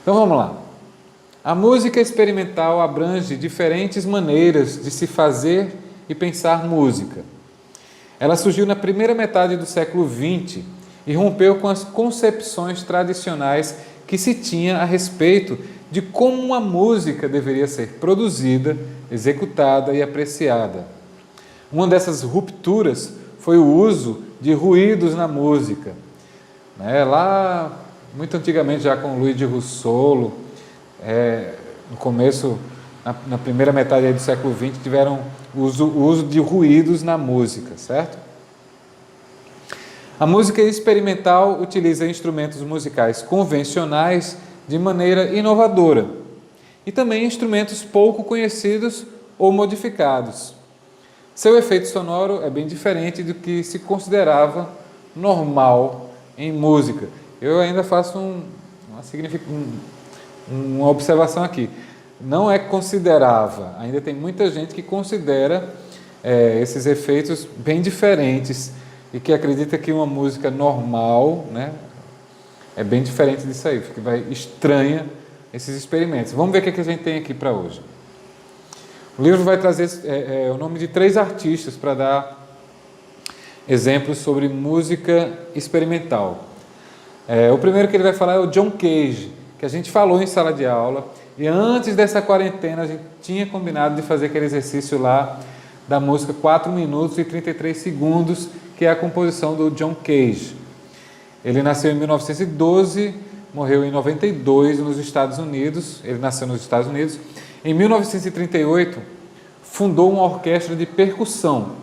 Então vamos lá. A música experimental abrange diferentes maneiras de se fazer e pensar música. Ela surgiu na primeira metade do século XX e rompeu com as concepções tradicionais que se tinha a respeito de como uma música deveria ser produzida, executada e apreciada. Uma dessas rupturas foi o uso de ruídos na música. Lá, muito antigamente, já com Louis de Russolo, no começo, na primeira metade do século XX, tiveram o uso de ruídos na música, certo? A música experimental utiliza instrumentos musicais convencionais de maneira inovadora e também instrumentos pouco conhecidos ou modificados. Seu efeito sonoro é bem diferente do que se considerava normal em música. Eu ainda faço uma observação aqui. Não é considerava, ainda tem muita gente que considera esses efeitos bem diferentes e que acredita que uma música normal, né, é bem diferente disso aí, porque estranha esses experimentos. Vamos ver o que a gente tem aqui para hoje. O livro vai trazer o nome de 3 artistas para dar exemplos sobre música experimental. O primeiro que ele vai falar é o John Cage, que a gente falou em sala de aula, e antes dessa quarentena a gente tinha combinado de fazer aquele exercício lá da música 4 minutos e 33 segundos, que é a composição do John Cage. Ele nasceu em 1912, morreu em 92 nos Estados Unidos. Ele nasceu nos Estados Unidos. Em 1938, fundou uma orquestra de percussão.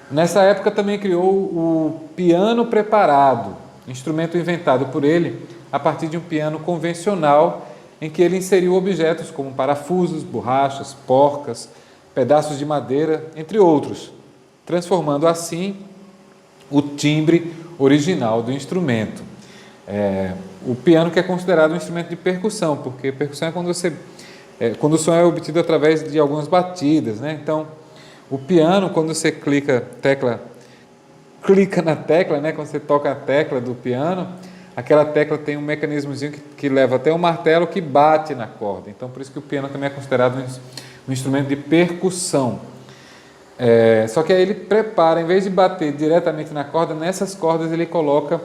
Nessa época também criou o piano preparado, instrumento inventado por ele a partir de um piano convencional em que ele inseriu objetos como parafusos, borrachas, porcas, pedaços de madeira, entre outros, transformando assim o timbre original do instrumento. O piano que é considerado um instrumento de percussão, porque percussão é quando o som é obtido através de algumas batidas, né? Então, o piano, quando você clica na tecla, né? Quando você toca a tecla do piano, aquela tecla tem um mecanismozinho que leva até um martelo que bate na corda. Então, por isso que o piano também é considerado um instrumento de percussão. Só que aí ele prepara, em vez de bater diretamente na corda, nessas cordas ele coloca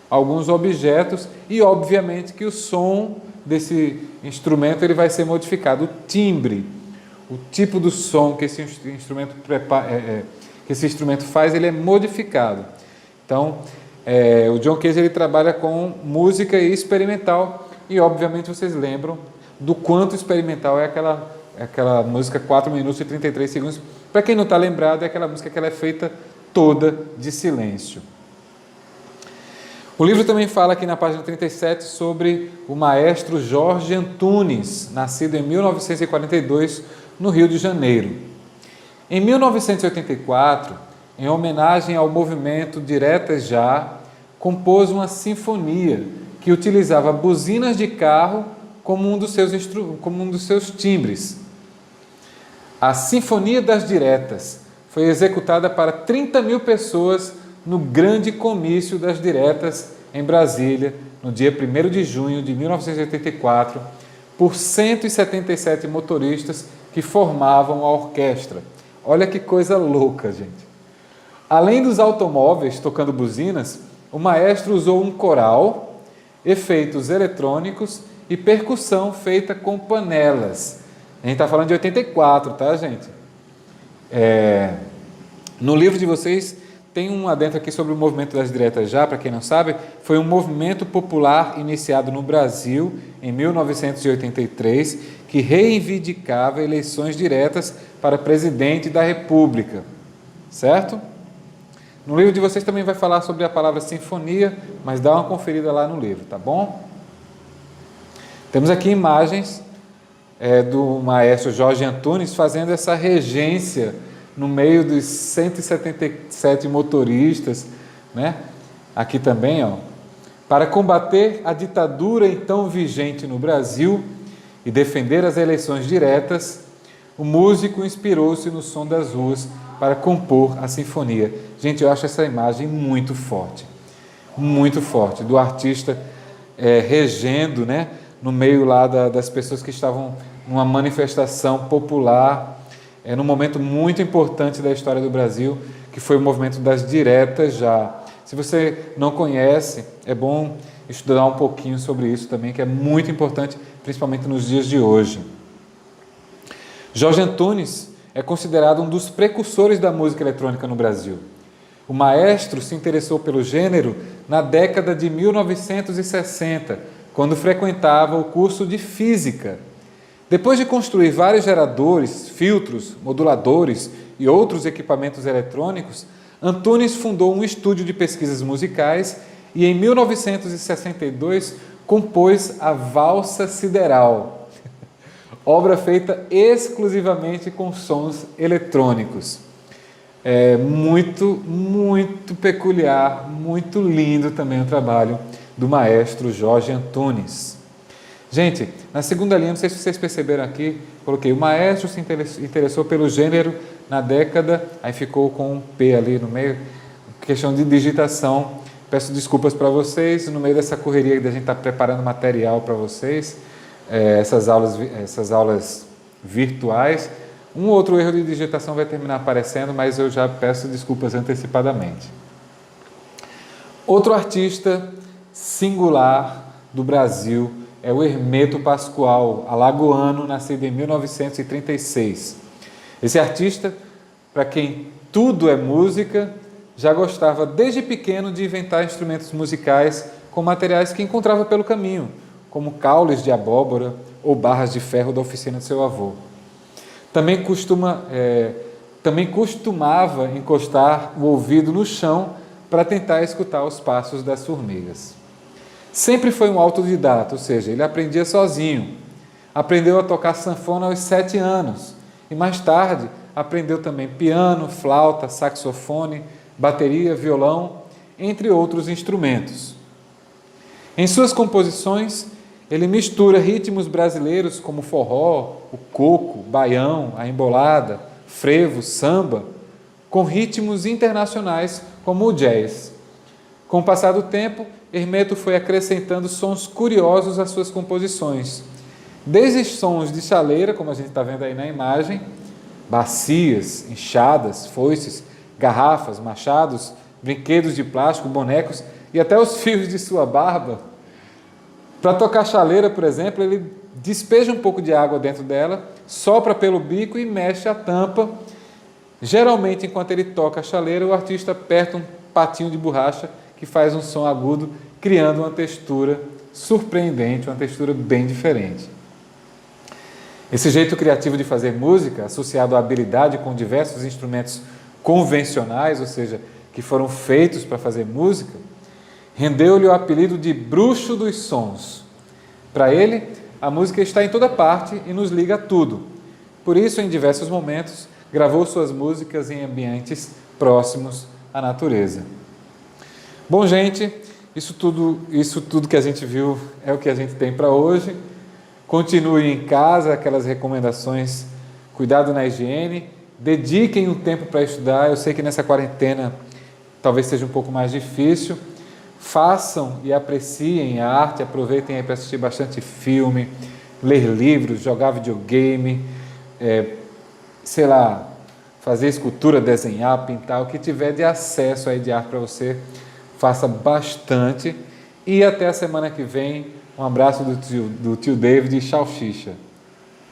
alguns objetos e, obviamente, que o som desse instrumento ele vai ser modificado. O timbre, o tipo do som que esse instrumento faz, ele é modificado. Então, o John Cage ele trabalha com música experimental e, obviamente, vocês lembram do quanto experimental é aquela música 4 minutos e 33 segundos. Para quem não está lembrado, é aquela música que ela é feita toda de silêncio. O livro também fala aqui na página 37 sobre o maestro Jorge Antunes, nascido em 1942 no Rio de Janeiro. Em 1984, em homenagem ao movimento Diretas Já, compôs uma sinfonia que utilizava buzinas de carro como um dos seus timbres. A Sinfonia das Diretas foi executada para 30 mil pessoas no grande comício das diretas em Brasília, no dia 1º de junho de 1984, por 177 motoristas que formavam a orquestra. Olha que coisa louca, gente. Além dos automóveis tocando buzinas, o maestro usou um coral, efeitos eletrônicos e percussão feita com panelas. A gente está falando de 84, tá, gente? No livro de vocês tem um adentro aqui sobre o movimento das diretas já, para quem não sabe, foi um movimento popular iniciado no Brasil em 1983, que reivindicava eleições diretas para presidente da República, certo? No livro de vocês também vai falar sobre a palavra sinfonia, mas dá uma conferida lá no livro, tá bom? Temos aqui imagens do maestro Jorge Antunes fazendo essa regência no meio dos 177 motoristas, né? Aqui também, para combater a ditadura então vigente no Brasil e defender as eleições diretas, o músico inspirou-se no som das ruas para compor a sinfonia. Gente, eu acho essa imagem muito forte, do artista regendo, né? no meio lá das pessoas que estavam numa manifestação popular, num momento muito importante da história do Brasil, que foi o movimento das diretas já. Se você não conhece, é bom estudar um pouquinho sobre isso também, que é muito importante, principalmente nos dias de hoje. Jorge Antunes é considerado um dos precursores da música eletrônica no Brasil. O maestro se interessou pelo gênero na década de 1960, quando frequentava o curso de Física. Depois de construir vários geradores, filtros, moduladores e outros equipamentos eletrônicos, Antunes fundou um estúdio de pesquisas musicais e, em 1962, compôs a Valsa Sideral, obra feita exclusivamente com sons eletrônicos. É muito peculiar, muito lindo também o trabalho do maestro Jorge Antunes. Gente, na segunda linha, não sei se vocês perceberam aqui, coloquei o maestro se interessou pelo gênero na década, aí ficou com um P ali no meio, questão de digitação. Peço desculpas para vocês, no meio dessa correria da gente estar preparando material para vocês, essas aulas virtuais. Um outro erro de digitação vai terminar aparecendo, mas eu já peço desculpas antecipadamente. Outro artista singular do Brasil é o Hermeto Pascoal, alagoano, nascido em 1936. Esse artista, para quem tudo é música, já gostava desde pequeno de inventar instrumentos musicais com materiais que encontrava pelo caminho, como caules de abóbora ou barras de ferro da oficina de seu avô. Também costumava encostar o ouvido no chão para tentar escutar os passos das formigas. Sempre foi um autodidata, ou seja, ele aprendia sozinho. Aprendeu a tocar sanfona aos 7 anos e mais tarde aprendeu também piano, flauta, saxofone, bateria, violão, entre outros instrumentos. Em suas composições, ele mistura ritmos brasileiros como forró, o coco, baião, a embolada, frevo, samba, com ritmos internacionais como o jazz. Com o passar do tempo, Hermeto foi acrescentando sons curiosos às suas composições. Desde sons de chaleira, como a gente está vendo aí na imagem, bacias, enxadas, foices, garrafas, machados, brinquedos de plástico, bonecos e até os fios de sua barba. Para tocar chaleira, por exemplo, ele despeja um pouco de água dentro dela, sopra pelo bico e mexe a tampa. Geralmente, enquanto ele toca a chaleira, o artista aperta um patinho de borracha que faz um som agudo, criando uma textura surpreendente, uma textura bem diferente. Esse jeito criativo de fazer música, associado à habilidade com diversos instrumentos convencionais, ou seja, que foram feitos para fazer música, rendeu-lhe o apelido de bruxo dos sons. Para ele, a música está em toda parte e nos liga a tudo. Por isso, em diversos momentos, gravou suas músicas em ambientes próximos à natureza. Bom, gente, isso tudo que a gente viu é o que a gente tem para hoje. Continue em casa, aquelas recomendações, cuidado na higiene, dediquem um tempo para estudar. Eu sei que nessa quarentena talvez seja um pouco mais difícil. Façam e apreciem a arte, aproveitem aí para assistir bastante filme, ler livros, jogar videogame, fazer escultura, desenhar, pintar, o que tiver de acesso aí de arte para você, faça bastante. E até a semana que vem. Um abraço do tio David e tchau, xixa.